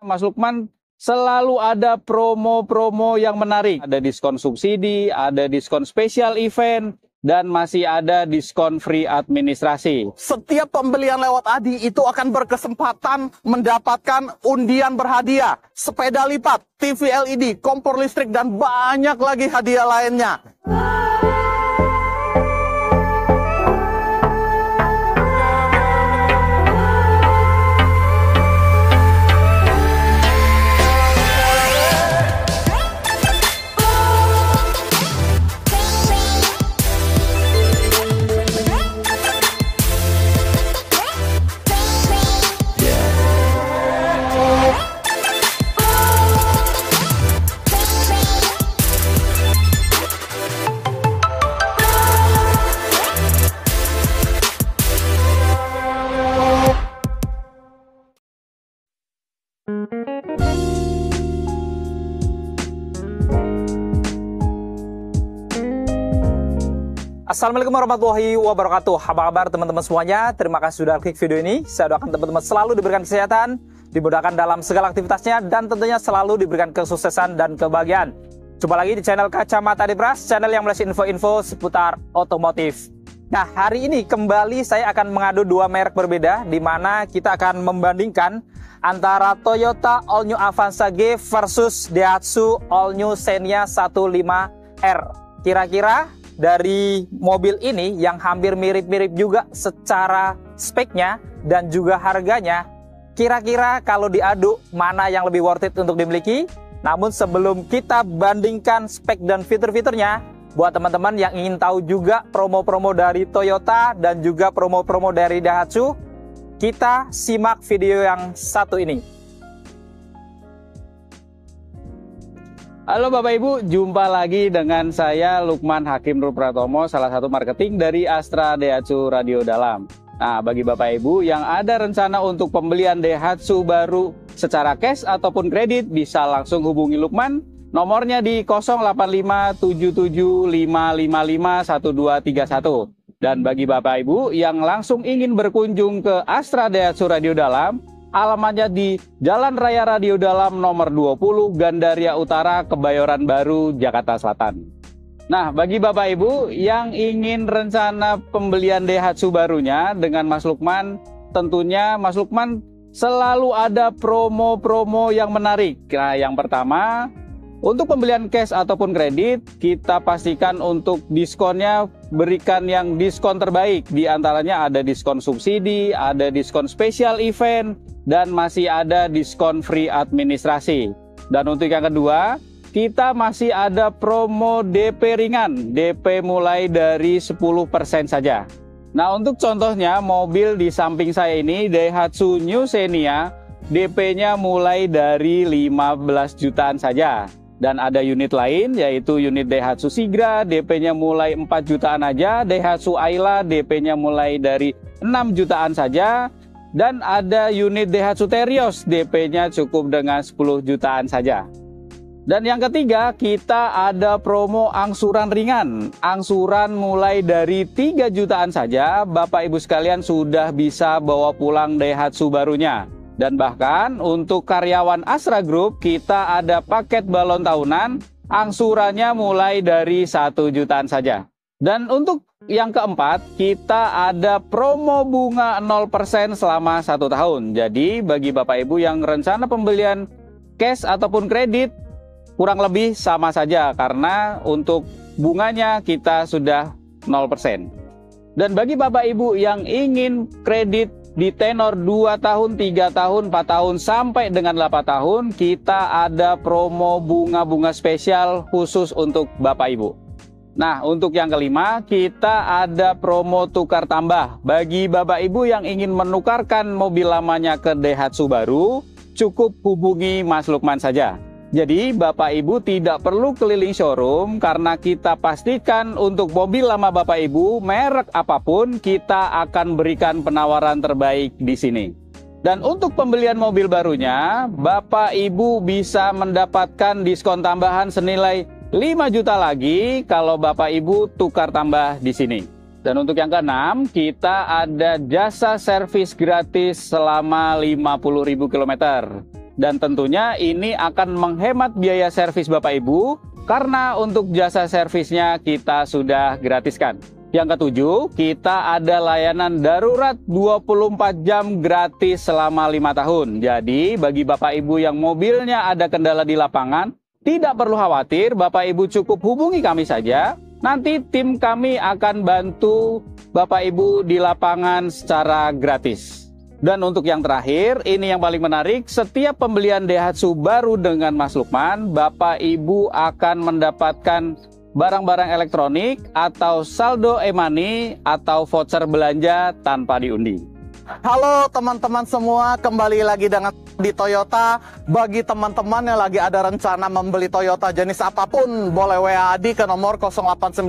Mas Lukman, selalu ada promo-promo yang menarik. Ada diskon subsidi, ada diskon spesial event, dan masih ada diskon free administrasi. Setiap pembelian lewat Adi itu akan berkesempatan mendapatkan undian berhadiah, sepeda lipat, TV LED, kompor listrik, dan banyak lagi hadiah lainnya. Assalamualaikum warahmatullahi wabarakatuh. Apa kabar teman-teman semuanya? Terima kasih sudah klik video ini. Saya doakan teman-teman selalu diberikan kesehatan, dimudahkan dalam segala aktivitasnya, dan tentunya selalu diberikan kesuksesan dan kebahagiaan. Jumpa lagi di channel Kacamata Adipras, channel yang melesi info-info seputar otomotif. Nah, hari ini kembali saya akan mengadu dua merek berbeda, di mana kita akan membandingkan antara Toyota All New Avanza G versus Daihatsu All New Xenia 15R. Kira-kira dari mobil ini yang hampir mirip-mirip juga secara speknya dan juga harganya, kira-kira kalau diadu mana yang lebih worth it untuk dimiliki? Namun sebelum kita bandingkan spek dan fitur-fiturnya, buat teman-teman yang ingin tahu juga promo-promo dari Toyota dan juga promo-promo dari Daihatsu, kita simak video yang satu ini. Halo Bapak Ibu, jumpa lagi dengan saya Lukman Hakim Nur Pratomo, salah satu marketing dari Astra Daihatsu Radio Dalam. Nah, bagi Bapak Ibu yang ada rencana untuk pembelian Daihatsu baru secara cash ataupun kredit, bisa langsung hubungi Lukman. Nomornya di 085775551231. Dan bagi Bapak Ibu yang langsung ingin berkunjung ke Astra Daihatsu Radio Dalam, alamatnya di Jalan Raya Radio Dalam nomor 20, Gandaria Utara, Kebayoran Baru, Jakarta Selatan. Nah, bagi Bapak Ibu yang ingin rencana pembelian Daihatsu barunya dengan Mas Lukman, tentunya Mas Lukman selalu ada promo-promo yang menarik. Nah, yang pertama, untuk pembelian cash ataupun kredit, kita pastikan untuk diskonnya berikan yang diskon terbaik. Di antaranya ada diskon subsidi, ada diskon spesial event, dan masih ada diskon free administrasi. Dan untuk yang kedua, kita masih ada promo DP ringan, DP mulai dari 10% saja. Nah, untuk contohnya mobil di samping saya ini Daihatsu New Xenia, DP-nya mulai dari 15 jutaan saja. Dan ada unit lain yaitu unit Daihatsu Sigra, DP-nya mulai 4 jutaan aja, Daihatsu Ayla DP-nya mulai dari 6 jutaan saja, dan ada unit Daihatsu Terios, DP-nya cukup dengan 10 jutaan saja. Dan yang ketiga, kita ada promo angsuran ringan. Angsuran mulai dari 3 jutaan saja, Bapak Ibu sekalian sudah bisa bawa pulang Daihatsu barunya. Dan bahkan untuk karyawan Astra Group, kita ada paket balon tahunan, angsurannya mulai dari 1 jutaan saja. Dan untuk yang keempat, kita ada promo bunga 0% selama 1 tahun. Jadi bagi Bapak Ibu yang rencana pembelian cash ataupun kredit, kurang lebih sama saja karena untuk bunganya kita sudah 0%. Dan bagi Bapak Ibu yang ingin kredit di tenor 2 tahun, 3 tahun, 4 tahun, sampai dengan 8 tahun, kita ada promo bunga-bunga spesial khusus untuk Bapak Ibu. Nah, untuk yang kelima, kita ada promo tukar tambah. Bagi Bapak Ibu yang ingin menukarkan mobil lamanya ke Daihatsu baru, cukup hubungi Mas Lukman saja. Jadi Bapak Ibu tidak perlu keliling showroom karena kita pastikan untuk mobil lama Bapak Ibu, merek apapun, kita akan berikan penawaran terbaik di sini. Dan untuk pembelian mobil barunya, Bapak Ibu bisa mendapatkan diskon tambahan senilai 5 juta lagi kalau Bapak Ibu tukar tambah di sini. Dan untuk yang keenam, kita ada jasa servis gratis selama 50.000 km. Dan tentunya ini akan menghemat biaya servis Bapak Ibu, karena untuk jasa servisnya kita sudah gratiskan. Yang ketujuh, kita ada layanan darurat 24 jam gratis selama 5 tahun. Jadi bagi Bapak Ibu yang mobilnya ada kendala di lapangan, tidak perlu khawatir, Bapak Ibu cukup hubungi kami saja. Nanti tim kami akan bantu Bapak Ibu di lapangan secara gratis. Dan untuk yang terakhir, ini yang paling menarik, setiap pembelian Daihatsu baru dengan Mas Lukman, Bapak Ibu akan mendapatkan barang-barang elektronik atau saldo e-money atau voucher belanja tanpa diundi. Halo teman-teman semua, kembali lagi dengan di Toyota. Bagi teman-teman yang lagi ada rencana membeli Toyota jenis apapun, boleh WA Adi ke nomor 0895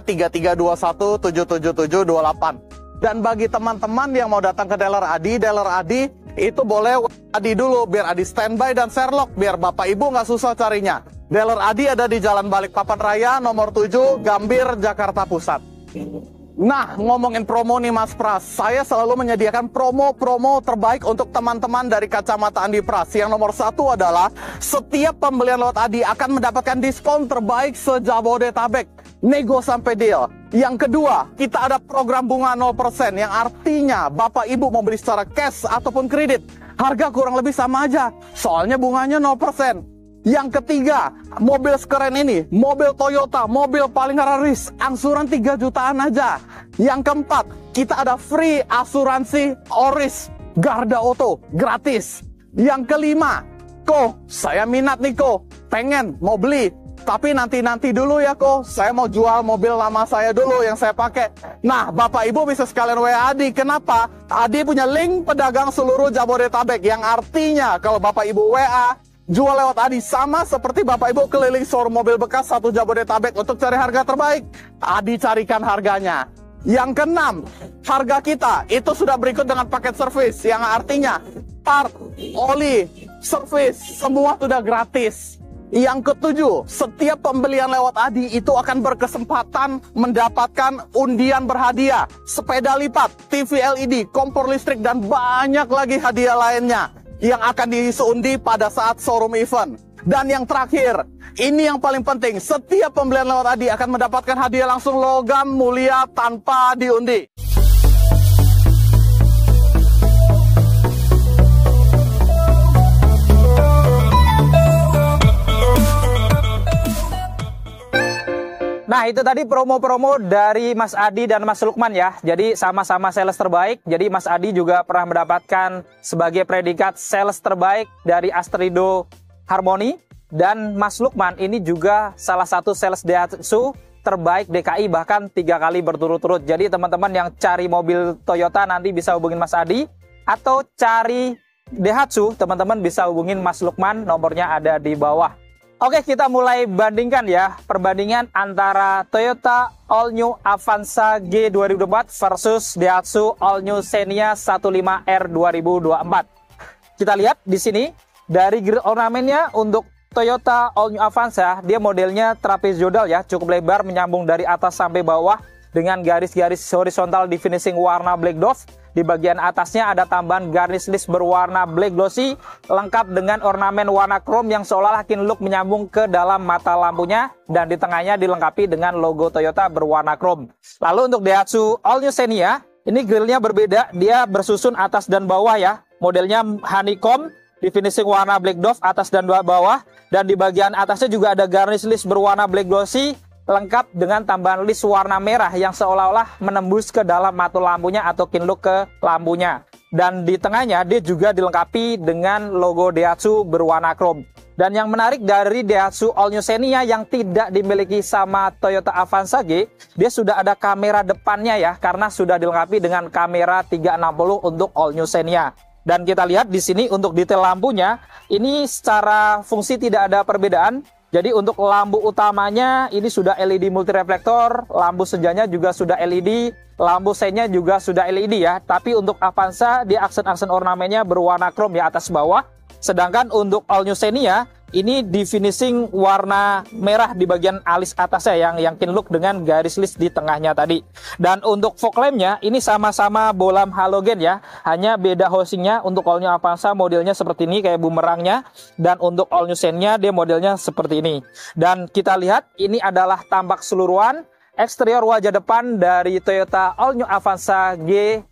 3321 77728. Dan bagi teman-teman yang mau datang ke dealer Adi itu boleh Adi dulu biar Adi standby dan Sherlock biar Bapak Ibu nggak susah carinya. Dealer Adi ada di Jalan Balikpapan Raya nomor 7 Gambir, Jakarta Pusat. Nah, ngomongin promo nih Mas Pras, saya selalu menyediakan promo-promo terbaik untuk teman-teman dari Kacamata Andi Pras. Yang nomor 1 adalah setiap pembelian lewat Adi akan mendapatkan diskon terbaik se-Jabodetabek. Nego sampai deal. Yang kedua, kita ada program bunga 0% yang artinya Bapak Ibu mau beli secara cash ataupun kredit, harga kurang lebih sama aja, soalnya bunganya 0%. Yang ketiga, mobil sekeren ini, mobil Toyota, mobil paling raris, angsuran 3 jutaan aja. Yang keempat, kita ada free asuransi Oris Garda Auto gratis. Yang kelima, saya minat nih pengen mau beli, tapi nanti dulu ya saya mau jual mobil lama saya dulu yang saya pakai. Nah, Bapak Ibu bisa sekalian WA Adi. Kenapa? Adi punya link pedagang seluruh Jabodetabek, yang artinya kalau Bapak Ibu WA jual lewat Adi sama seperti Bapak Ibu keliling showroom mobil bekas satu Jabodetabek untuk cari harga terbaik. Adi carikan harganya. Yang keenam, harga kita itu sudah berikut dengan paket servis, yang artinya part, oli, servis, semua sudah gratis. Yang ketujuh, setiap pembelian lewat Adi itu akan berkesempatan mendapatkan undian berhadiah, sepeda lipat, TV LED, kompor listrik, dan banyak lagi hadiah lainnya yang akan diundi pada saat showroom event. Dan yang terakhir, ini yang paling penting, setiap pembelian lewat Adi akan mendapatkan hadiah langsung logam mulia tanpa diundi. Nah, itu tadi promo-promo dari Mas Adi dan Mas Lukman ya. Jadi sama-sama sales terbaik. Jadi Mas Adi juga pernah mendapatkan sebagai predikat sales terbaik dari Astrido Harmony. Dan Mas Lukman ini juga salah satu sales Daihatsu terbaik DKI, bahkan 3 kali berturut-turut. Jadi teman-teman yang cari mobil Toyota nanti bisa hubungin Mas Adi. Atau cari Daihatsu, teman-teman bisa hubungin Mas Lukman, nomornya ada di bawah. Oke, kita mulai bandingkan ya, perbandingan antara Toyota All New Avanza G 2024 versus Daihatsu All New Xenia 15R 2024. Kita lihat di sini dari grill ornamennya untuk Toyota All New Avanza, dia modelnya trapezoidal ya, cukup lebar menyambung dari atas sampai bawah dengan garis-garis horizontal di finishing warna black dove. Di bagian atasnya ada tambahan garnish list berwarna black glossy lengkap dengan ornamen warna chrome yang seolah-olah look menyambung ke dalam mata lampunya, dan di tengahnya dilengkapi dengan logo Toyota berwarna chrome. Lalu untuk Daihatsu All New Xenia, ini grillnya berbeda, dia bersusun atas dan bawah ya. Modelnya honeycomb di finishing warna black dove atas dan bawah, dan di bagian atasnya juga ada garnish list berwarna black glossy lengkap dengan tambahan list warna merah yang seolah-olah menembus ke dalam mata lampunya atau look ke lampunya. Dan di tengahnya dia juga dilengkapi dengan logo Daihatsu berwarna chrome. Dan yang menarik dari Daihatsu All New Xenia yang tidak dimiliki sama Toyota Avanza G, dia sudah ada kamera depannya ya, karena sudah dilengkapi dengan kamera 360 untuk All New Xenia. Dan kita lihat di sini untuk detail lampunya, ini secara fungsi tidak ada perbedaan. Jadi untuk lampu utamanya ini sudah LED multireflektor, lampu senjanya juga sudah LED, lampu seinnya juga sudah LED ya. Tapi untuk Avanza dia aksen-aksen ornamennya berwarna chrome ya atas bawah. Sedangkan untuk All New Xenia ini di finishing warna merah di bagian alis atasnya yang clean look dengan garis list di tengahnya tadi. Dan untuk fog lampnya ini sama-sama bolam halogen ya, hanya beda housingnya. Untuk all new Avanza modelnya seperti ini kayak bumerangnya, dan untuk all new Xenia dia modelnya seperti ini. Dan kita lihat ini adalah tampak keseluruhan eksterior wajah depan dari Toyota all new Avanza G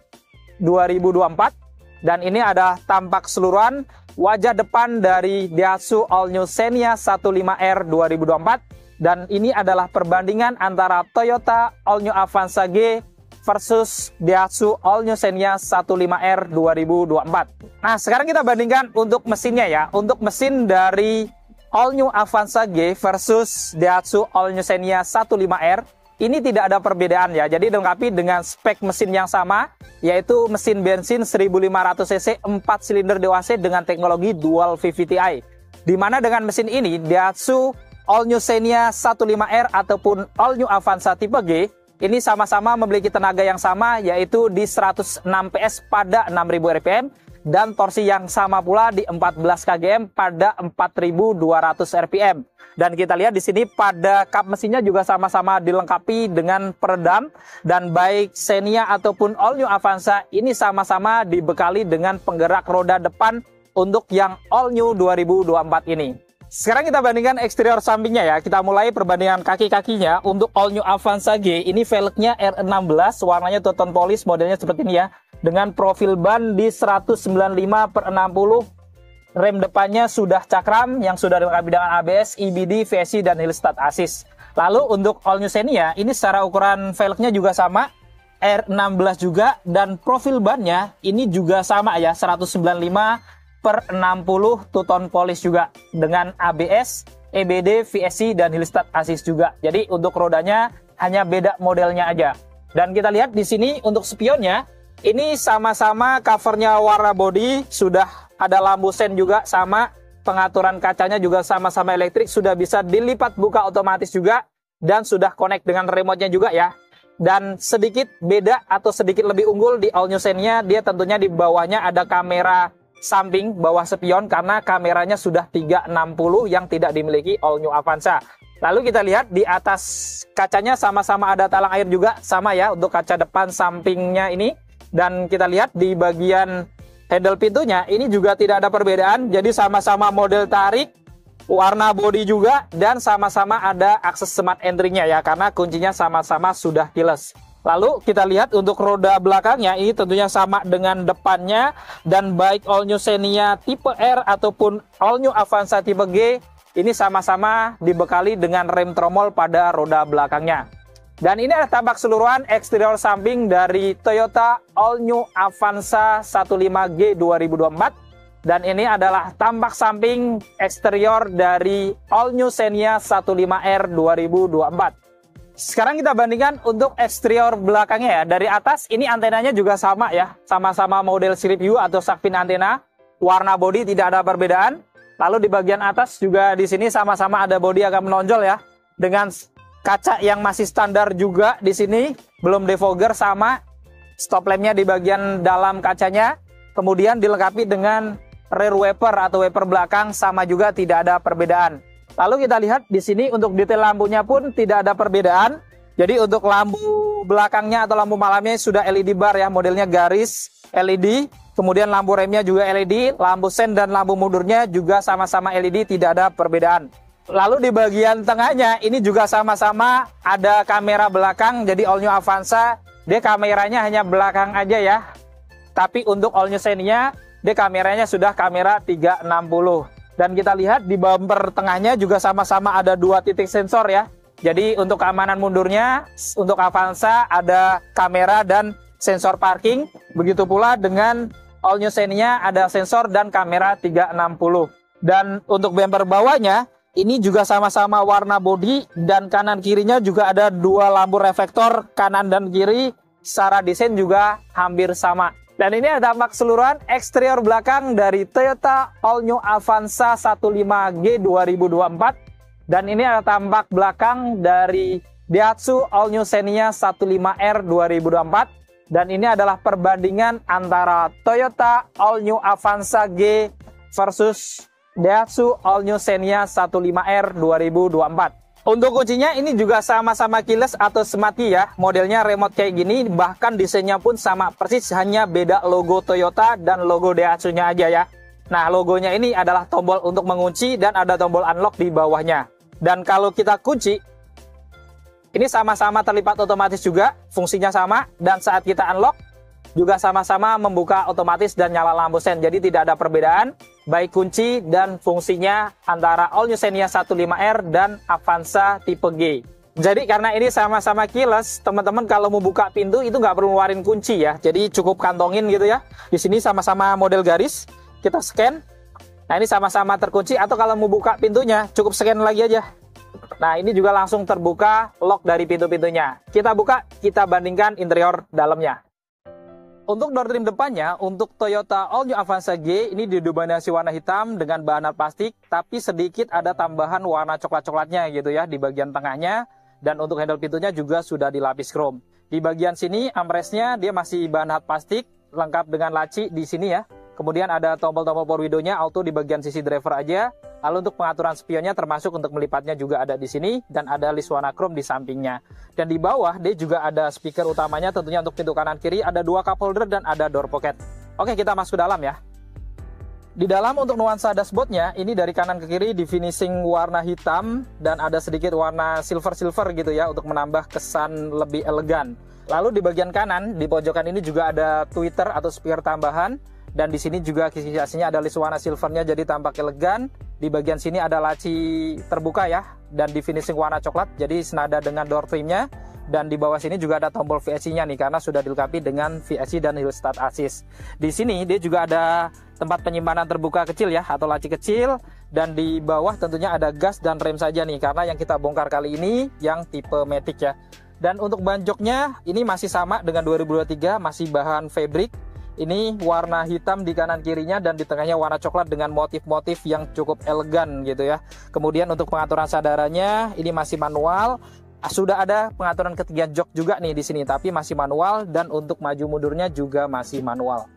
2024. Dan ini ada tampak keseluruhan wajah depan dari Daihatsu All New Xenia 15R 2024. Dan ini adalah perbandingan antara Toyota All New Avanza G versus Daihatsu All New Xenia 15R 2024. Nah, sekarang kita bandingkan untuk mesinnya ya. Untuk mesin dari All New Avanza G versus Daihatsu All New Xenia 15R, ini tidak ada perbedaan ya. Jadi dilengkapi dengan spek mesin yang sama, yaitu mesin bensin 1500 cc 4 silinder DOHC dengan teknologi dual VVT-i. Di mana dengan mesin ini Daihatsu All New Xenia 15R ataupun All New Avanza tipe G ini sama-sama memiliki tenaga yang sama, yaitu di 106 PS pada 6000 rpm dan torsi yang sama pula di 14 kgm pada 4200 rpm. Dan kita lihat di sini pada kap mesinnya juga sama-sama dilengkapi dengan peredam, dan baik Xenia ataupun All New Avanza ini sama-sama dibekali dengan penggerak roda depan untuk yang All New 2024 ini. Sekarang kita bandingkan eksterior sampingnya ya. Kita mulai perbandingan kaki-kakinya. Untuk All New Avanza G ini velgnya R16, warnanya two tone polish, modelnya seperti ini ya, dengan profil ban di 195/60. Rem depannya sudah cakram yang sudah dilengkapi dengan ABS, EBD, VSC, dan hill start assist. Lalu untuk All New Xenia ini secara ukuran velgnya juga sama, R16 juga, dan profil bannya ini juga sama ya, 195/60 two tone polish juga dengan ABS, EBD, VSC, dan hill start assist juga. Jadi untuk rodanya hanya beda modelnya aja. Dan kita lihat di sini untuk spionnya ini sama-sama covernya warna body, sudah ada lampu sen juga sama, pengaturan kacanya juga sama-sama elektrik, sudah bisa dilipat buka otomatis juga, dan sudah connect dengan remote-nya juga ya. Dan sedikit beda atau sedikit lebih unggul di All New Xenia, dia tentunya di bawahnya ada kamera samping bawah spion karena kameranya sudah 360 yang tidak dimiliki All New Avanza. Lalu kita lihat di atas kacanya sama-sama ada talang air juga, sama ya untuk kaca depan sampingnya ini. Dan kita lihat di bagian handle pintunya ini juga tidak ada perbedaan, jadi sama-sama model tarik, warna body juga, dan sama-sama ada akses smart entry-nya ya, karena kuncinya sama-sama sudah keyless. Lalu kita lihat untuk roda belakangnya ini tentunya sama dengan depannya, dan baik All New Xenia tipe R ataupun All New Avanza tipe G ini sama-sama dibekali dengan rem tromol pada roda belakangnya. Dan ini adalah tampak keseluruhan eksterior samping dari Toyota All New Avanza 15G 2024. Dan ini adalah tampak samping eksterior dari All New Xenia 15R 2024. Sekarang kita bandingkan untuk eksterior belakangnya ya. Dari atas ini antenanya juga sama ya, sama-sama model sirip U atau shark fin antena. Warna bodi tidak ada perbedaan. Lalu di bagian atas juga di sini sama-sama ada bodi agak menonjol ya, dengan kaca yang masih standar juga di sini, belum defogger, sama stop lampnya di bagian dalam kacanya. Kemudian dilengkapi dengan rear wiper atau wiper belakang, sama juga tidak ada perbedaan. Lalu kita lihat di sini untuk detail lampunya pun tidak ada perbedaan. Jadi untuk lampu belakangnya atau lampu malamnya sudah LED bar ya, modelnya garis LED. Kemudian lampu remnya juga LED, lampu sen dan lampu mundurnya juga sama-sama LED, tidak ada perbedaan. Lalu di bagian tengahnya ini juga sama-sama ada kamera belakang. Jadi All New Avanza dia kameranya hanya belakang aja ya. Tapi untuk All New Xenia dia kameranya sudah kamera 360. Dan kita lihat di bumper tengahnya juga sama-sama ada 2 titik sensor ya. Jadi untuk keamanan mundurnya untuk Avanza ada kamera dan sensor parking. Begitu pula dengan All New Xenia ada sensor dan kamera 360. Dan untuk bumper bawahnya ini juga sama-sama warna bodi, dan kanan kirinya juga ada 2 lampu reflektor kanan dan kiri, secara desain juga hampir sama. Dan ini ada tampak keseluruhan eksterior belakang dari Toyota All New Avanza 15G 2024. Dan ini ada tampak belakang dari Daihatsu All New Xenia 15R 2024. Dan ini adalah perbandingan antara Toyota All New Avanza G versus Daihatsu All New Xenia 15R 2024. Untuk kuncinya ini juga sama-sama keyless atau smart key ya. Modelnya remote kayak gini, bahkan desainnya pun sama persis, hanya beda logo Toyota dan logo Daihatsu-nya aja ya. Nah, logonya ini adalah tombol untuk mengunci dan ada tombol unlock di bawahnya. Dan kalau kita kunci, ini sama-sama terlipat otomatis juga, fungsinya sama, dan saat kita unlock juga sama-sama membuka otomatis dan nyala lampu sen. Jadi tidak ada perbedaan baik kunci dan fungsinya antara All New Xenia 15R dan Avanza tipe G. Jadi karena ini sama-sama keyless, teman-teman kalau mau buka pintu itu nggak perlu ngeluarin kunci ya. Jadi cukup kantongin gitu ya. Di sini sama-sama model garis, kita scan. Nah, ini sama-sama terkunci, atau kalau mau buka pintunya cukup scan lagi aja. Nah, ini juga langsung terbuka lock dari pintu-pintunya. Kita buka, kita bandingkan interior dalamnya. Untuk door trim depannya, untuk Toyota All New Avanza G ini didominasi warna hitam dengan bahan plastik, tapi sedikit ada tambahan warna coklat-coklatnya gitu ya di bagian tengahnya, dan untuk handle pintunya juga sudah dilapis chrome. Di bagian sini armrestnya dia masih bahan plastik, lengkap dengan laci di sini ya. Kemudian ada tombol-tombol power window-nya auto di bagian sisi driver aja. Lalu untuk pengaturan spionnya termasuk untuk melipatnya juga ada di sini, dan ada list warna chrome di sampingnya. Dan di bawah dia juga ada speaker utamanya, tentunya untuk pintu kanan kiri ada 2 cup holder dan ada door pocket. Oke, kita masuk ke dalam ya. Di dalam untuk nuansa dashboardnya ini dari kanan ke kiri di finishing warna hitam dan ada sedikit warna silver-silver gitu ya untuk menambah kesan lebih elegan. Lalu di bagian kanan di pojokan ini juga ada tweeter atau speaker tambahan. Dan di sini juga kisi AC-nya ada list warna silvernya jadi tampak elegan. Di bagian sini ada laci terbuka ya, dan di finishing warna coklat jadi senada dengan door trimnya. Dan di bawah sini juga ada tombol VSC-nya nih karena sudah dilengkapi dengan VSC dan hill start assist. Di sini dia juga ada tempat penyimpanan terbuka kecil ya atau laci kecil, dan di bawah tentunya ada gas dan rem saja nih karena yang kita bongkar kali ini yang tipe Matic ya. Dan untuk ban joknya ini masih sama dengan 2023, masih bahan fabric. Ini warna hitam di kanan kirinya dan di tengahnya warna coklat dengan motif-motif yang cukup elegan gitu ya. Kemudian untuk pengaturan sadarannya ini masih manual. Sudah ada pengaturan ketinggian jok juga nih di sini, tapi masih manual, dan untuk maju mundurnya juga masih manual.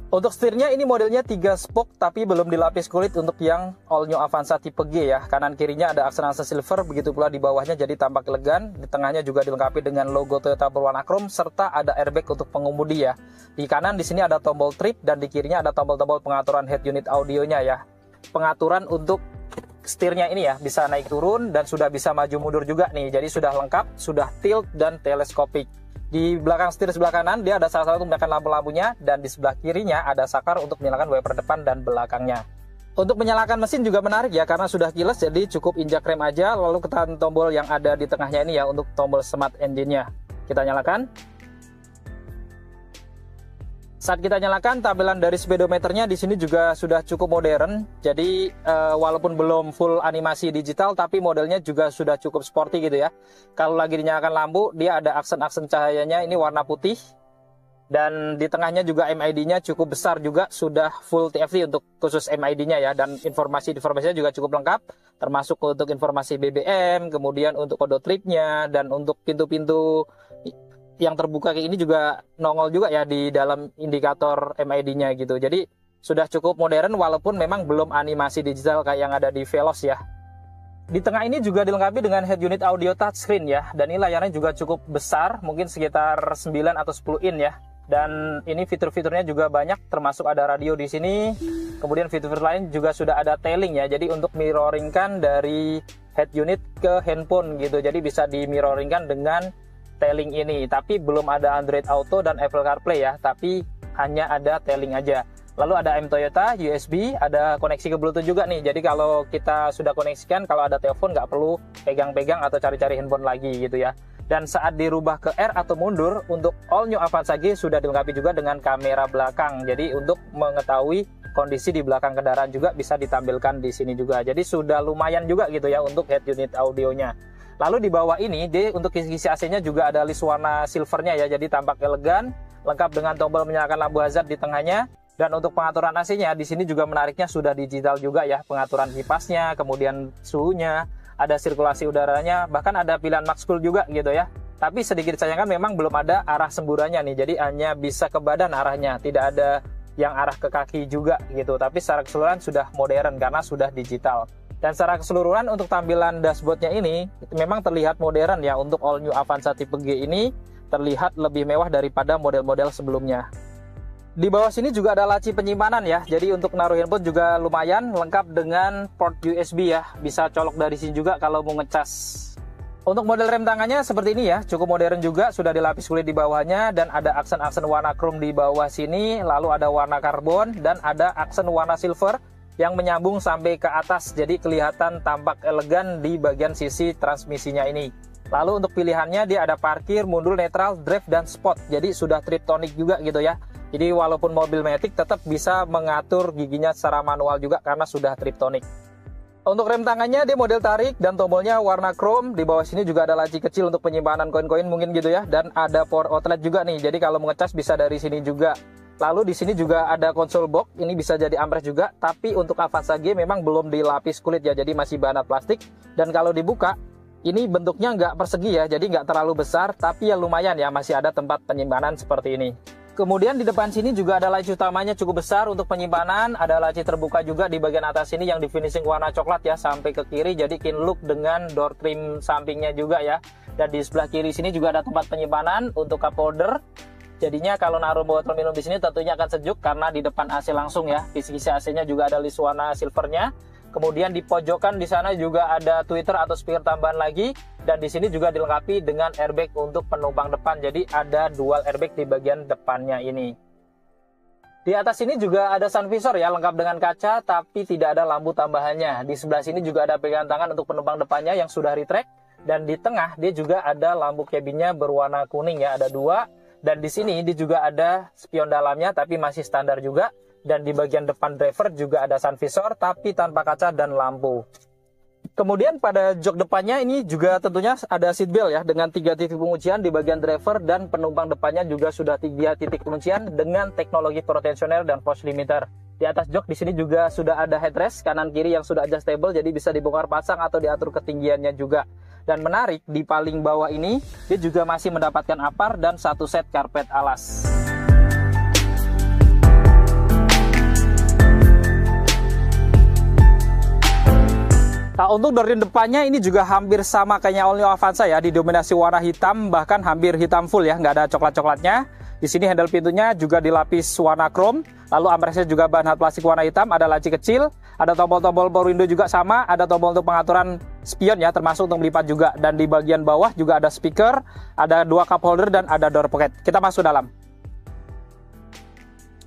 Untuk setirnya ini modelnya 3 spoke tapi belum dilapis kulit untuk yang All New Avanza tipe G ya. Kanan kirinya ada aksen-aksen silver, begitu pula di bawahnya jadi tampak elegan. Di tengahnya juga dilengkapi dengan logo Toyota berwarna chrome serta ada airbag untuk pengemudi ya. Di kanan di sini ada tombol trip dan di kirinya ada tombol-tombol pengaturan head unit audionya ya. Pengaturan untuk setirnya ini ya bisa naik turun dan sudah bisa maju mundur juga nih. Jadi sudah lengkap, sudah tilt dan teleskopik. Di belakang setir sebelah kanan dia ada salah satu untuk menyalakan lampu-lampunya, dan di sebelah kirinya ada saklar untuk menyalakan wiper depan dan belakangnya. Untuk menyalakan mesin juga menarik ya karena sudah keyless, jadi cukup injak rem aja lalu tekan tombol yang ada di tengahnya ini ya untuk tombol smart engine-nya. Kita nyalakan. Saat kita nyalakan, tampilan dari speedometernya di sini juga sudah cukup modern. Jadi walaupun belum full animasi digital, tapi modelnya juga sudah cukup sporty gitu ya. Kalau lagi dinyalakan lampu, dia ada aksen-aksen cahayanya ini warna putih. Dan di tengahnya juga MID-nya cukup besar juga, sudah full TFT untuk khusus MID-nya ya. Dan informasinya juga cukup lengkap, termasuk untuk informasi BBM, kemudian untuk kode tripnya, dan untuk pintu-pintu yang terbuka kayak ini juga nongol juga ya di dalam indikator MID-nya gitu. Jadi sudah cukup modern walaupun memang belum animasi digital kayak yang ada di Veloz ya. Di tengah ini juga dilengkapi dengan head unit audio touchscreen ya. Dan ini layarnya juga cukup besar, mungkin sekitar 9 atau 10 in ya. Dan ini fitur-fiturnya juga banyak, termasuk ada radio di sini. Kemudian fitur-fitur lain juga sudah ada tailing ya. Jadi untuk mirroringkan dari head unit ke handphone gitu. Jadi bisa di mirroringkan dengan tailing ini, tapi belum ada Android Auto dan Apple CarPlay ya, tapi hanya ada tailing aja. Lalu ada M Toyota, USB, ada koneksi ke Bluetooth juga nih. Jadi kalau kita sudah koneksikan, kalau ada telepon nggak perlu pegang-pegang atau cari-cari handphone lagi gitu ya. Dan saat dirubah ke R atau mundur, untuk All New Avanza G sudah dilengkapi juga dengan kamera belakang. Jadi untuk mengetahui kondisi di belakang kendaraan juga bisa ditampilkan di sini juga. Jadi sudah lumayan juga gitu ya untuk head unit audionya. Lalu di bawah ini, dia untuk kisi AC-nya juga ada list warna silvernya ya, jadi tampak elegan, lengkap dengan tombol menyalakan lampu hazard di tengahnya. Dan untuk pengaturan AC-nya, di sini juga menariknya sudah digital juga ya, pengaturan kipasnya, kemudian suhunya, ada sirkulasi udaranya, bahkan ada pilihan max cool juga gitu ya. Tapi sedikit sayangkan memang belum ada arah semburannya nih, jadi hanya bisa ke badan arahnya, tidak ada yang arah ke kaki juga gitu, tapi secara keseluruhan sudah modern karena sudah digital. Dan secara keseluruhan untuk tampilan dashboardnya ini memang terlihat modern ya. Untuk all new Avanza tipe G ini terlihat lebih mewah daripada model-model sebelumnya. Di bawah sini juga ada laci penyimpanan ya, jadi untuk naruh handphone juga lumayan, lengkap dengan port USB ya, bisa colok dari sini juga kalau mau ngecas. Untuk model rem tangannya seperti ini ya, cukup modern juga, sudah dilapis kulit di bawahnya dan ada aksen-aksen warna chrome di bawah sini, lalu ada warna karbon dan ada aksen warna silver yang menyambung sampai ke atas, jadi kelihatan tampak elegan di bagian sisi transmisinya ini. Lalu untuk pilihannya dia ada parkir, mundur, netral, drive, dan sport, jadi sudah triptonic juga gitu ya. Jadi walaupun mobil matic tetap bisa mengatur giginya secara manual juga karena sudah triptonic. Untuk rem tangannya dia model tarik dan tombolnya warna chrome. Di bawah sini juga ada laci kecil untuk penyimpanan koin-koin mungkin gitu ya. Dan ada power outlet juga nih. Jadi kalau mau ngecas bisa dari sini juga. Lalu di sini juga ada konsol box. Ini bisa jadi ampres juga. Tapi untuk Avanza G memang belum dilapis kulit ya. Jadi masih bahan plastik. Dan kalau dibuka ini bentuknya nggak persegi ya. Jadi nggak terlalu besar. Tapi ya lumayan ya, masih ada tempat penyimpanan seperti ini. Kemudian di depan sini juga ada laci utamanya cukup besar untuk penyimpanan, ada laci terbuka juga di bagian atas sini yang di finishing warna coklat ya sampai ke kiri, jadi kin look dengan door trim sampingnya juga ya. Dan di sebelah kiri sini juga ada tempat penyimpanan untuk cup holder. Jadinya kalau naruh botol minum di sini tentunya akan sejuk karena di depan AC langsung ya. Kisi-kisi AC-nya juga ada list warna silvernya. Kemudian di pojokan di sana juga ada tweeter atau speaker tambahan lagi, dan di sini juga dilengkapi dengan airbag untuk penumpang depan. Jadi ada dual airbag di bagian depannya ini. Di atas sini juga ada sun visor ya, lengkap dengan kaca tapi tidak ada lampu tambahannya. Di sebelah sini juga ada pegangan tangan untuk penumpang depannya yang sudah retract, dan di tengah dia juga ada lampu cabinnya berwarna kuning ya, ada dua. Dan di sini dia juga ada spion dalamnya tapi masih standar juga. Dan di bagian depan driver juga ada sun visor tapi tanpa kaca dan lampu. Kemudian pada jok depannya ini juga tentunya ada seat belt ya dengan 3 titik penguncian di bagian driver, dan penumpang depannya juga sudah 3 titik penguncian dengan teknologi pro tensioner dan force limiter. Di atas jok di sini juga sudah ada headrest kanan kiri yang sudah adjustable, jadi bisa dibongkar pasang atau diatur ketinggiannya juga. Dan menarik, di paling bawah ini dia juga masih mendapatkan apar dan satu set karpet alas. Nah, untuk door depannya ini juga hampir sama kayak all new Avanza ya, didominasi warna hitam, bahkan hampir hitam full ya, nggak ada coklat-coklatnya. Di sini handle pintunya juga dilapis warna chrome, lalu ampresnya juga bahan plastik warna hitam, ada laci kecil, ada tombol-tombol power window juga sama, ada tombol untuk pengaturan spion ya, termasuk untuk melipat juga. Dan di bagian bawah juga ada speaker, ada 2 cup holder, dan ada door pocket. Kita masuk dalam.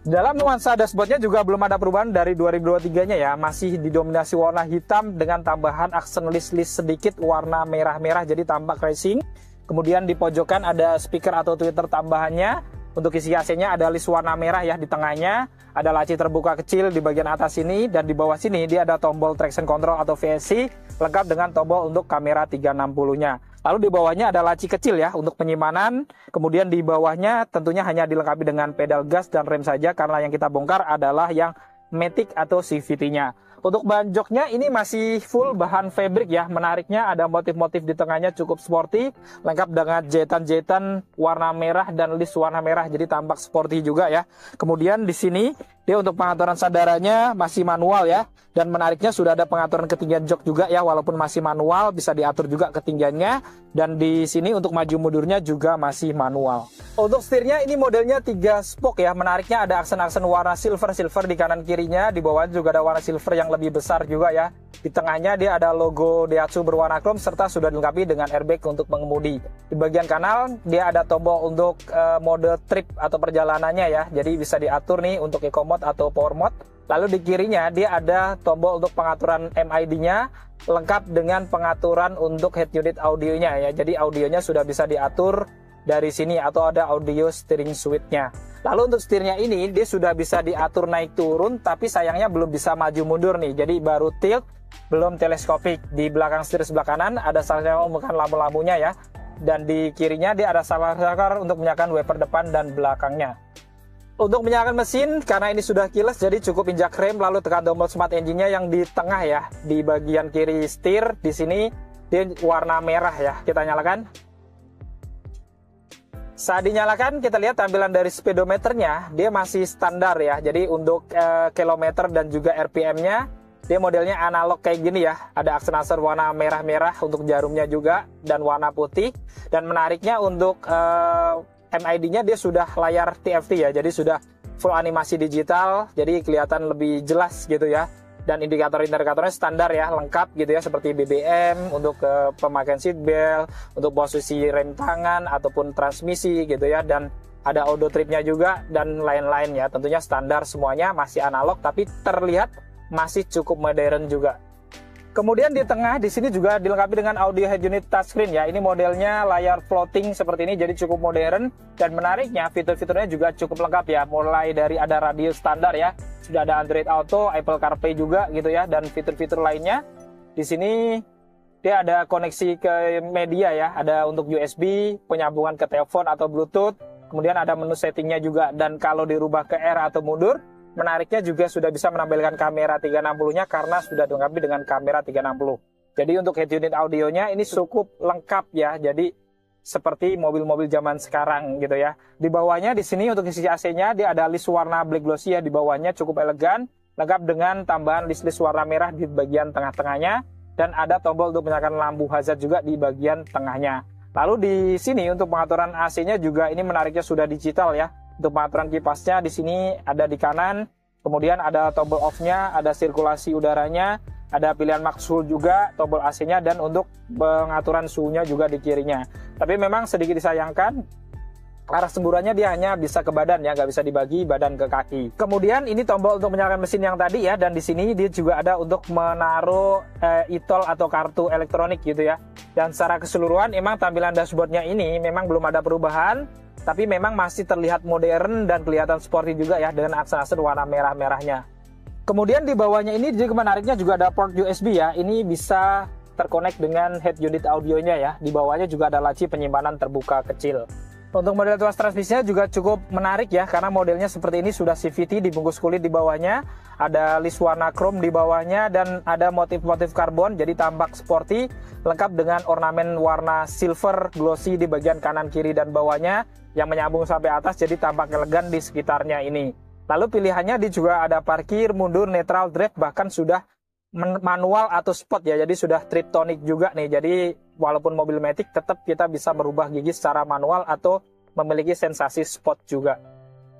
Dalam nuansa dashboardnya juga belum ada perubahan dari 2023-nya ya, masih didominasi warna hitam dengan tambahan aksen list-list sedikit warna merah-merah, jadi tampak racing. Kemudian di pojokan ada speaker atau tweeter tambahannya. Untuk isi AC-nya ada list warna merah ya di tengahnya, ada laci terbuka kecil di bagian atas sini, dan di bawah sini dia ada tombol traction control atau VSC lengkap dengan tombol untuk kamera 360-nya. Lalu di bawahnya ada laci kecil ya untuk penyimpanan. Kemudian di bawahnya tentunya hanya dilengkapi dengan pedal gas dan rem saja karena yang kita bongkar adalah yang matic atau CVT-nya. Untuk bahan joknya ini masih full bahan fabric ya. Menariknya ada motif-motif di tengahnya cukup sporty, lengkap dengan jahitan-jahitan warna merah dan list warna merah, jadi tampak sporty juga ya. Kemudian di sini dia untuk pengaturan sandarannya masih manual ya. Dan menariknya sudah ada pengaturan ketinggian jok juga ya, walaupun masih manual bisa diatur juga ketinggiannya. Dan di sini untuk maju mundurnya juga masih manual. Untuk setirnya ini modelnya 3 spoke ya. Menariknya ada aksen-aksen warna silver di kanan kirinya. Di bawah juga ada warna silver yang lebih besar juga ya. Di tengahnya dia ada logo Daihatsu berwarna chrome serta sudah dilengkapi dengan airbag untuk mengemudi. Di bagian kanan dia ada tombol untuk mode trip atau perjalanannya ya. Jadi bisa diatur nih untuk eco mode atau power mode. Lalu di kirinya dia ada tombol untuk pengaturan MID-nya lengkap dengan pengaturan untuk head unit audionya ya. Jadi audionya sudah bisa diatur dari sini atau ada audio steering suite-nya. Lalu untuk setirnya ini dia sudah bisa diatur naik turun, tapi sayangnya belum bisa maju mundur nih. Jadi baru tilt, belum teleskopik. Di belakang setir sebelah kanan ada salah bukan lampu-lampunya ya. Dan di kirinya dia ada saklar untuk menyalakan wiper depan dan belakangnya. Untuk menyalakan mesin, karena ini sudah keyless, jadi cukup injak rem lalu tekan tombol smart engine-nya yang di tengah ya, di bagian kiri setir. Di sini dia warna merah ya. Kita nyalakan. Saat dinyalakan, kita lihat tampilan dari speedometernya, dia masih standar ya. Jadi untuk kilometer dan juga RPM-nya, dia modelnya analog kayak gini ya. Ada aksen-aksen warna merah-merah untuk jarumnya juga, dan warna putih. Dan menariknya untuk MID-nya dia sudah layar TFT ya, jadi sudah full animasi digital, jadi kelihatan lebih jelas gitu ya. Dan indikator-indikatornya standar ya, lengkap gitu ya, seperti BBM untuk pemakaian seatbelt, untuk posisi rem tangan ataupun transmisi gitu ya, dan ada auto tripnya juga dan lain-lain ya. Tentunya standar semuanya, masih analog tapi terlihat masih cukup modern juga. Kemudian di tengah di sini juga dilengkapi dengan audio head unit touchscreen ya. Ini modelnya layar floating seperti ini, jadi cukup modern, dan menariknya fitur-fiturnya juga cukup lengkap ya. Mulai dari ada radio standar ya, sudah ada Android Auto, Apple CarPlay juga gitu ya, dan fitur-fitur lainnya. Di sini dia ada koneksi ke media ya, ada untuk USB, penyambungan ke telepon atau Bluetooth. Kemudian ada menu settingnya juga, dan kalau dirubah ke R atau mundur, menariknya juga sudah bisa menampilkan kamera 360-nya karena sudah dilengkapi dengan kamera 360. Jadi untuk head unit audionya ini cukup lengkap ya. Jadi seperti mobil-mobil zaman sekarang gitu ya. Di bawahnya di sini untuk isi AC-nya dia ada list warna black glossy ya, di bawahnya cukup elegan, lengkap dengan tambahan list-list warna merah di bagian tengah-tengahnya, dan ada tombol untuk menyalakan lampu hazard juga di bagian tengahnya. Lalu di sini untuk pengaturan AC-nya juga ini menariknya sudah digital ya. Untuk pengaturan kipasnya di sini ada di kanan, kemudian ada tombol off-nya, ada sirkulasi udaranya, ada pilihan max-full juga, tombol AC-nya, dan untuk pengaturan suhunya juga di kirinya. Tapi memang sedikit disayangkan, arah semburannya dia hanya bisa ke badan ya, nggak bisa dibagi badan ke kaki. Kemudian ini tombol untuk menyalakan mesin yang tadi ya, dan di sini dia juga ada untuk menaruh e-tol atau kartu elektronik gitu ya. Dan secara keseluruhan emang tampilan dashboardnya ini memang belum ada perubahan, tapi memang masih terlihat modern dan kelihatan sporty juga ya, dengan aksen-aksen warna merah-merahnya. Kemudian di bawahnya ini juga menariknya juga ada port USB ya. Ini bisa terkonek dengan head unit audionya ya. Di bawahnya juga ada laci penyimpanan terbuka kecil. Untuk model tuas transmisinya juga cukup menarik ya, karena modelnya seperti ini sudah CVT dibungkus kulit di bawahnya, ada list warna chrome di bawahnya, dan ada motif-motif karbon jadi tampak sporty, lengkap dengan ornamen warna silver glossy di bagian kanan, kiri, dan bawahnya yang menyambung sampai atas, jadi tampak elegan di sekitarnya ini. Lalu pilihannya dia juga ada parkir, mundur, netral, drive, bahkan sudah manual atau sport ya, jadi sudah triptonic juga nih. Jadi walaupun mobil matic tetap kita bisa merubah gigi secara manual atau memiliki sensasi sport juga.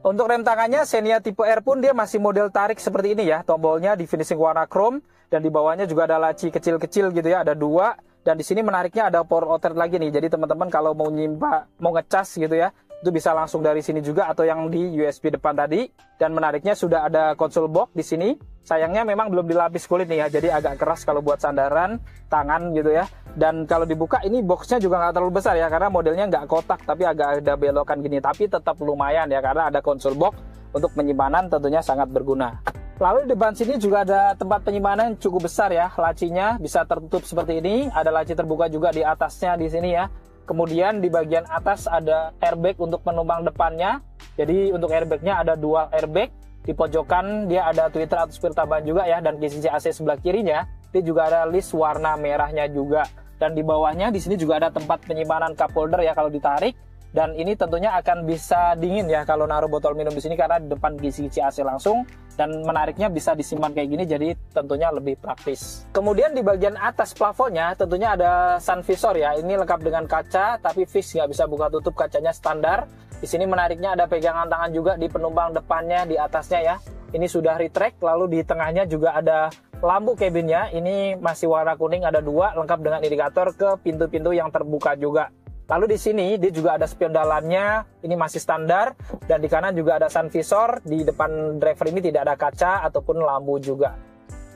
Untuk rem tangannya Xenia tipe R pun dia masih model tarik seperti ini ya. Tombolnya di finishing warna chrome, dan di bawahnya juga ada laci kecil-kecil gitu ya, ada dua. Dan di sini menariknya ada power outlet lagi nih. Jadi teman-teman kalau mau mau ngecas gitu ya, itu bisa langsung dari sini juga atau yang di USB depan tadi. Dan menariknya sudah ada console box di sini. Sayangnya memang belum dilapis kulit nih ya, jadi agak keras kalau buat sandaran tangan gitu ya. Dan kalau dibuka ini boxnya juga nggak terlalu besar ya, karena modelnya nggak kotak tapi agak ada belokan gini. Tapi tetap lumayan ya, karena ada console box untuk penyimpanan, tentunya sangat berguna. Lalu di depan sini juga ada tempat penyimpanan yang cukup besar ya. Lacinya bisa tertutup seperti ini, ada laci terbuka juga di atasnya di sini ya. Kemudian di bagian atas ada airbag untuk penumpang depannya. Jadi untuk airbagnya ada dual airbag. Di pojokan dia ada tweeter atau spill tambahan juga ya, dan di sisi AC sebelah kirinya dia juga ada list warna merahnya juga. Dan di bawahnya di sini juga ada tempat penyimpanan cup holder ya kalau ditarik. Dan ini tentunya akan bisa dingin ya kalau naruh botol minum di sini, karena di depan gisi-gisi AC langsung, dan menariknya bisa disimpan kayak gini, jadi tentunya lebih praktis. Kemudian di bagian atas plafonnya tentunya ada sun visor ya. Ini lengkap dengan kaca tapi fix, nggak bisa buka tutup, kacanya standar. Di sini menariknya ada pegangan tangan juga di penumpang depannya, di atasnya ya. Ini sudah retract. Lalu di tengahnya juga ada lampu cabinnya. Ini masih warna kuning, ada dua, lengkap dengan indikator ke pintu-pintu yang terbuka juga. Lalu di sini dia juga ada spion dalamnya, ini masih standar, dan di kanan juga ada sun visor. Di depan driver ini tidak ada kaca ataupun lampu juga.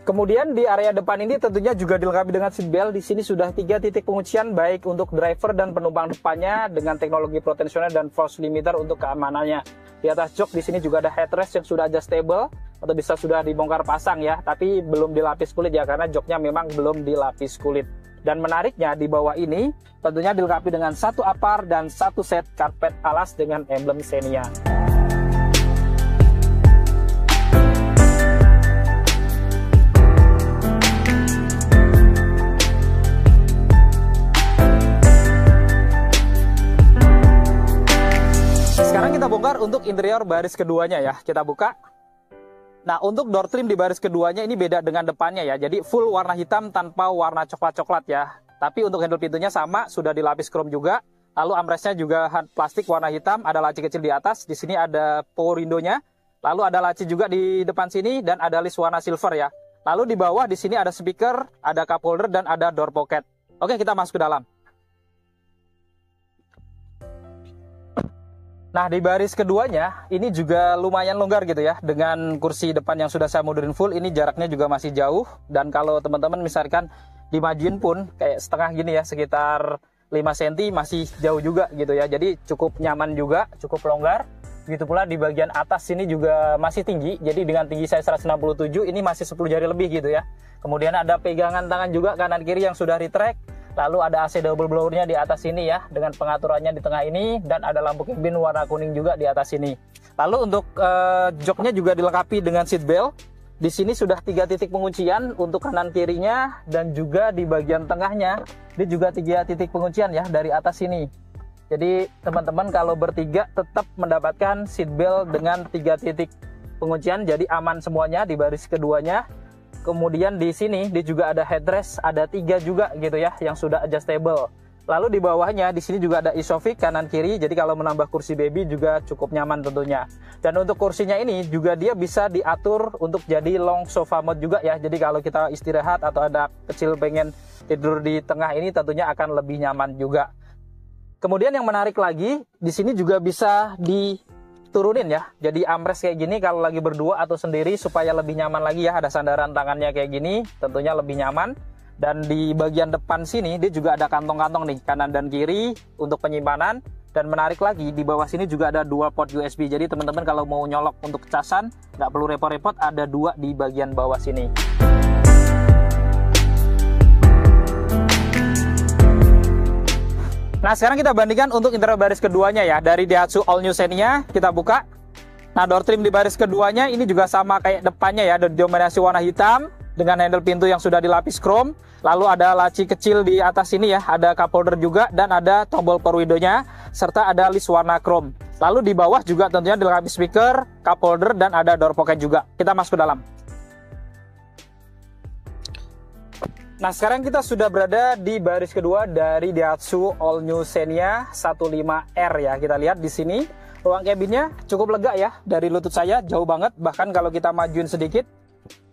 Kemudian di area depan ini tentunya juga dilengkapi dengan seatbelt. Di sini sudah 3 titik penguncian baik untuk driver dan penumpang depannya dengan teknologi protensioner dan force limiter untuk keamanannya. Di atas jok di sini juga ada headrest yang sudah adjustable atau bisa sudah dibongkar pasang ya, tapi belum dilapis kulit ya, karena joknya memang belum dilapis kulit. Dan menariknya di bawah ini tentunya dilengkapi dengan satu upper dan satu set karpet alas dengan emblem Xenia. interior baris keduanya ya, kita buka. Nah, untuk door trim di baris keduanya ini beda dengan depannya ya. Jadi full warna hitam tanpa warna coklat-coklat ya. Tapi untuk handle pintunya sama, sudah dilapis chrome juga. Lalu armrestnya juga plastik warna hitam, ada laci kecil di atas. Di sini ada power window-nya. Lalu ada laci juga di depan sini dan ada list warna silver ya. Lalu di bawah di sini ada speaker, ada cup holder dan ada door pocket. Oke, kita masuk ke dalam. Nah, di baris keduanya ini juga lumayan longgar gitu ya. Dengan kursi depan yang sudah saya modurin full, ini jaraknya juga masih jauh. Dan kalau teman-teman misalkan dimajuin pun kayak setengah gini ya, sekitar 5 cm masih jauh juga gitu ya. Jadi cukup nyaman juga, cukup longgar. Begitu pula di bagian atas sini juga masih tinggi. Jadi dengan tinggi saya 167, ini masih 10 jari lebih gitu ya. Kemudian ada pegangan tangan juga kanan kiri yang sudah retract. Lalu ada AC double blower-nya di atas sini ya, dengan pengaturannya di tengah ini. Dan ada lampu cabin warna kuning juga di atas sini. Lalu untuk joknya juga dilengkapi dengan seat belt. Di sini sudah 3 titik penguncian untuk kanan kirinya, dan juga di bagian tengahnya ini juga 3 titik penguncian ya dari atas sini. Jadi teman-teman kalau bertiga tetap mendapatkan seat belt dengan 3 titik penguncian, jadi aman semuanya di baris keduanya. Kemudian di sini dia juga ada headrest, ada 3 juga gitu ya yang sudah adjustable. Lalu di bawahnya di sini juga ada isofix kanan kiri, jadi kalau menambah kursi baby juga cukup nyaman tentunya. Dan untuk kursinya ini juga dia bisa diatur untuk jadi long sofa mode juga ya. Jadi kalau kita istirahat atau ada kecil pengen tidur di tengah ini tentunya akan lebih nyaman juga. Kemudian yang menarik lagi, di sini juga bisa diturunin ya. Jadi armrest kayak gini kalau lagi berdua atau sendiri supaya lebih nyaman lagi ya. Ada sandaran tangannya kayak gini, tentunya lebih nyaman. Dan di bagian depan sini dia juga ada kantong-kantong nih, kanan dan kiri untuk penyimpanan. Dan menarik lagi, di bawah sini juga ada 2 port USB. Jadi teman-teman kalau mau nyolok untuk casan, nggak perlu repot-repot, ada 2 di bagian bawah sini. Nah, sekarang kita bandingkan untuk interior baris keduanya ya. Dari Daihatsu All New Xenia, kita buka. Nah, door trim di baris keduanya ini juga sama kayak depannya ya, didominasi warna hitam dengan handle pintu yang sudah dilapis chrome. Lalu ada laci kecil di atas sini ya, ada cup holder juga, dan ada tombol power window-nya, serta ada list warna chrome. Lalu di bawah juga tentunya dilengkapi speaker, cup holder, dan ada door pocket juga. Kita masuk ke dalam. Nah, sekarang kita sudah berada di baris kedua dari Daihatsu All New Xenia 15R ya. Kita lihat di sini ruang kabinnya cukup lega ya, dari lutut saya jauh banget. Bahkan kalau kita majuin sedikit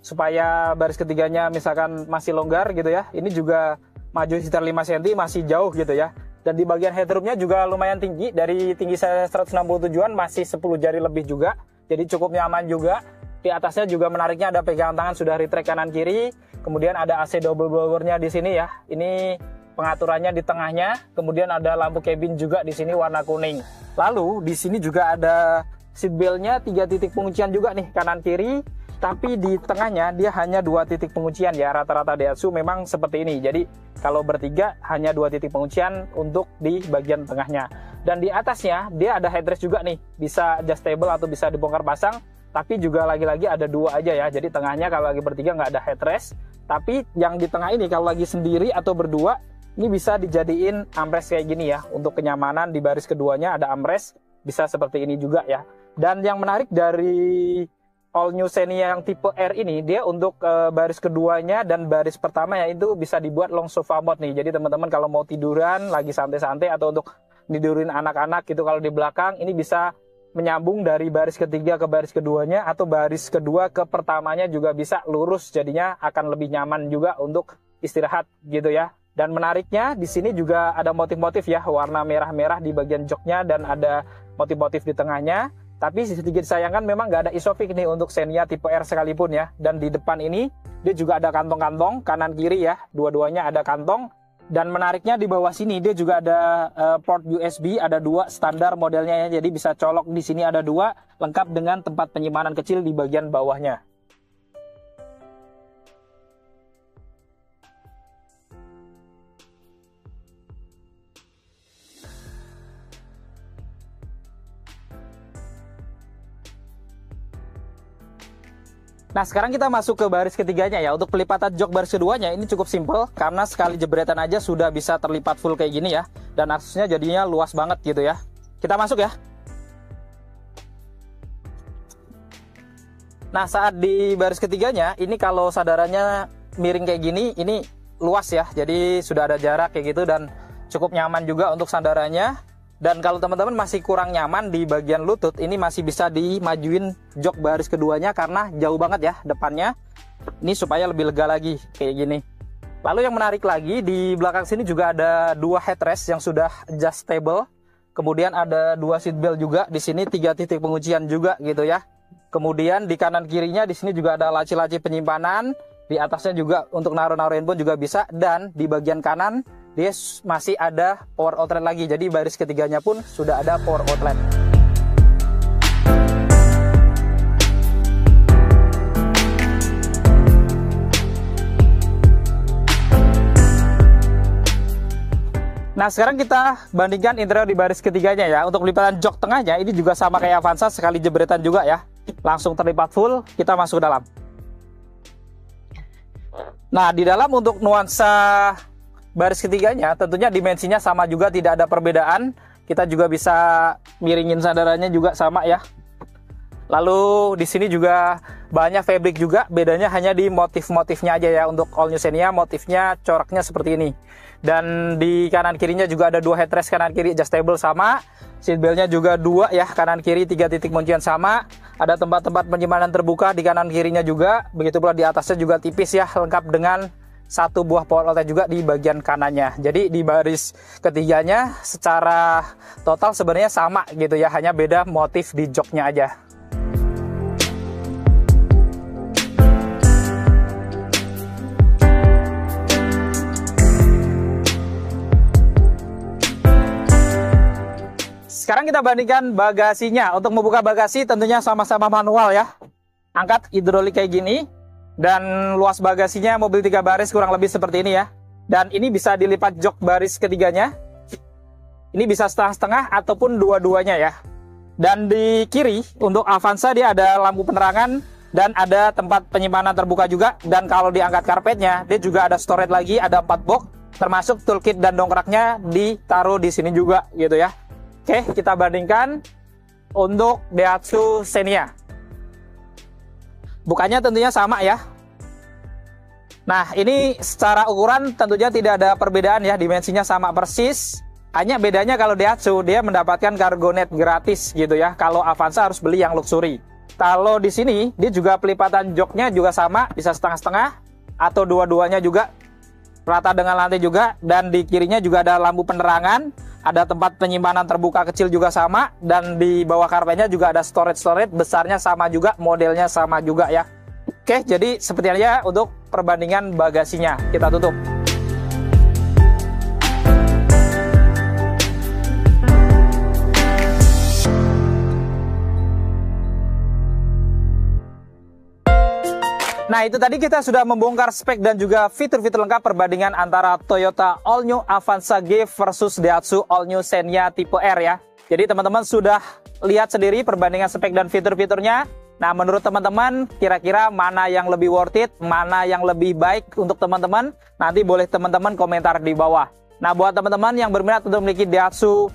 supaya baris ketiganya misalkan masih longgar gitu ya, ini juga maju sekitar 5 cm masih jauh gitu ya. Dan di bagian headroomnya juga lumayan tinggi, dari tinggi saya 167an masih 10 jari lebih juga, jadi cukup nyaman juga. Di atasnya juga menariknya ada pegangan tangan sudah retract kanan kiri. Kemudian ada AC double blower-nya di sini ya, ini pengaturannya di tengahnya. Kemudian ada lampu cabin juga di sini warna kuning. Lalu di sini juga ada seat belt-nya 3 titik penguncian juga nih kanan kiri. Tapi di tengahnya dia hanya 2 titik penguncian ya, rata-rata Daihatsu memang seperti ini. Jadi kalau bertiga hanya 2 titik penguncian untuk di bagian tengahnya. Dan di atasnya dia ada headrest juga nih, bisa adjustable atau bisa dibongkar pasang. Tapi juga lagi-lagi ada 2 aja ya, jadi tengahnya kalau lagi bertiga nggak ada headrest. Tapi yang di tengah ini kalau lagi sendiri atau berdua, ini bisa dijadiin armrest kayak gini ya. Untuk kenyamanan di baris keduanya ada armrest, bisa seperti ini juga ya. Dan yang menarik dari All New Xenia yang tipe R ini, dia untuk baris keduanya dan baris pertama ya itu bisa dibuat long sofa mode nih. Jadi teman-teman kalau mau tiduran lagi santai-santai atau untuk tidurin anak-anak gitu kalau di belakang, ini bisa menyambung dari baris ketiga ke baris keduanya, atau baris kedua ke pertamanya juga bisa lurus, jadinya akan lebih nyaman juga untuk istirahat gitu ya. Dan menariknya di sini juga ada motif-motif ya, warna merah-merah di bagian joknya dan ada motif-motif di tengahnya. Tapi sedikit disayangkan memang nggak ada isofix nih untuk Xenia tipe R sekalipun ya. Dan di depan ini dia juga ada kantong-kantong kanan kiri ya, dua-duanya ada kantong. Dan menariknya di bawah sini dia juga ada port USB, ada 2 standar modelnya ya. Jadi bisa colok di sini ada 2, lengkap dengan tempat penyimpanan kecil di bagian bawahnya. Nah, sekarang kita masuk ke baris ketiganya ya. Untuk pelipatan jok baris keduanya ini cukup simple, karena sekali jebretan aja sudah bisa terlipat full kayak gini ya. Dan aksesnya jadinya luas banget gitu ya. Kita masuk ya. Nah, saat di baris ketiganya, ini kalau sandarannya miring kayak gini, ini luas ya. Jadi sudah ada jarak kayak gitu dan cukup nyaman juga untuk sandarannya. Dan kalau teman-teman masih kurang nyaman di bagian lutut, ini masih bisa dimajuin jok baris keduanya karena jauh banget ya depannya. Ini supaya lebih lega lagi kayak gini. Lalu yang menarik lagi, di belakang sini juga ada dua headrest yang sudah adjustable. Kemudian ada dua seat belt juga, di sini 3 titik penguncian juga gitu ya. Kemudian di kanan kirinya di sini juga ada laci-laci penyimpanan, di atasnya juga untuk naruh-naruh handphone juga bisa, dan di bagian kanan dia masih ada power outlet lagi. Jadi baris ketiganya pun sudah ada power outlet. Nah, sekarang kita bandingkan interior di baris ketiganya ya. Untuk pelipatan jok tengahnya ini juga sama kayak Avanza, sekali jebretan juga ya. Langsung terlipat full, kita masuk ke dalam. Nah, di dalam untuk nuansa baris ketiganya tentunya dimensinya sama juga, tidak ada perbedaan. Kita juga bisa miringin sandarannya juga sama ya. Lalu di sini juga banyak fabric juga, bedanya hanya di motif-motifnya aja ya. Untuk All New Xenia motifnya coraknya seperti ini. Dan di kanan kirinya juga ada dua headrest kanan kiri adjustable sama. Seatbeltnya juga dua ya, kanan kiri 3 titik kuncian sama. Ada tempat-tempat penyimpanan terbuka di kanan kirinya juga. Begitu pula di atasnya juga tipis ya, lengkap dengan satu buah power outlet juga di bagian kanannya. Jadi di baris ketiganya secara total sebenarnya sama gitu ya, hanya beda motif di joknya aja. Sekarang kita bandingkan bagasinya. Untuk membuka bagasi tentunya sama-sama manual ya. Angkat hidrolik kayak gini. Dan luas bagasinya mobil 3 baris kurang lebih seperti ini ya. Dan ini bisa dilipat jok baris ketiganya. Ini bisa setengah-setengah ataupun dua-duanya ya. Dan di kiri untuk Avanza dia ada lampu penerangan dan ada tempat penyimpanan terbuka juga. Dan kalau diangkat karpetnya dia juga ada storage lagi, ada 4 box. Termasuk toolkit dan dongkraknya ditaruh di sini juga gitu ya. Oke, kita bandingkan untuk Daihatsu Xenia. Bukanya tentunya sama ya. Nah, ini secara ukuran tentunya tidak ada perbedaan ya, dimensinya sama persis. Hanya bedanya kalau Daihatsu dia mendapatkan cargo net gratis gitu ya. Kalau Avanza harus beli yang luxury. Kalau di sini dia juga pelipatan joknya juga sama, bisa setengah-setengah atau dua-duanya juga rata dengan lantai juga. Dan di kirinya juga ada lampu penerangan. Ada tempat penyimpanan terbuka kecil juga sama. Dan di bawah karpetnya juga ada storage besarnya sama juga, modelnya sama juga ya. Oke, jadi seperti aja untuk perbandingan bagasinya. Kita tutup. Nah, itu tadi kita sudah membongkar spek dan juga fitur-fitur lengkap perbandingan antara Toyota All New Avanza G versus Daihatsu All New Xenia tipe R ya. Jadi teman-teman sudah lihat sendiri perbandingan spek dan fitur-fiturnya. Nah, menurut teman-teman kira-kira mana yang lebih worth it, mana yang lebih baik untuk teman-teman? Nanti boleh teman-teman komentar di bawah. Nah, buat teman-teman yang berminat untuk memiliki Daihatsu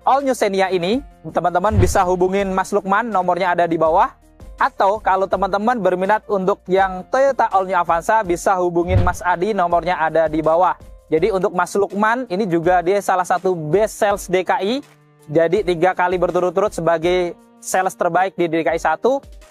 All New Xenia ini, teman-teman bisa hubungin Mas Lukman, nomornya ada di bawah. Atau kalau teman-teman berminat untuk yang Toyota All New Avanza, bisa hubungin Mas Adi, nomornya ada di bawah. Jadi untuk Mas Lukman, ini juga dia salah satu best sales DKI. Jadi 3 kali berturut-turut sebagai sales terbaik di DKI 1.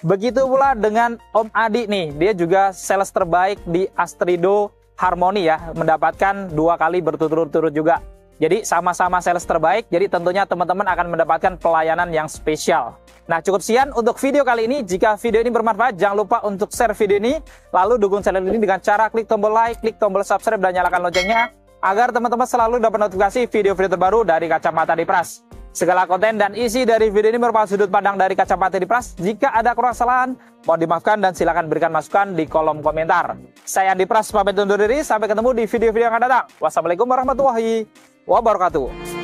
Begitu pula dengan Om Adi nih, dia juga sales terbaik di Astrido Harmony ya, mendapatkan 2 kali berturut-turut juga. Jadi sama-sama sales terbaik, jadi tentunya teman-teman akan mendapatkan pelayanan yang spesial. Nah, cukup sekian untuk video kali ini. Jika video ini bermanfaat, jangan lupa untuk share video ini. Lalu dukung channel ini dengan cara klik tombol like, klik tombol subscribe, dan nyalakan loncengnya. Agar teman-teman selalu dapat notifikasi video-video terbaru dari Kacamata Dipras. Segala konten dan isi dari video ini merupakan sudut pandang dari Kacamata Dipras. Jika ada kurang kesalahan, mohon dimaafkan dan silakan berikan masukan di kolom komentar. Saya Andi Pras, pamit undur diri. Sampai ketemu di video-video yang akan datang. Wassalamualaikum warahmatullahi wabarakatuh.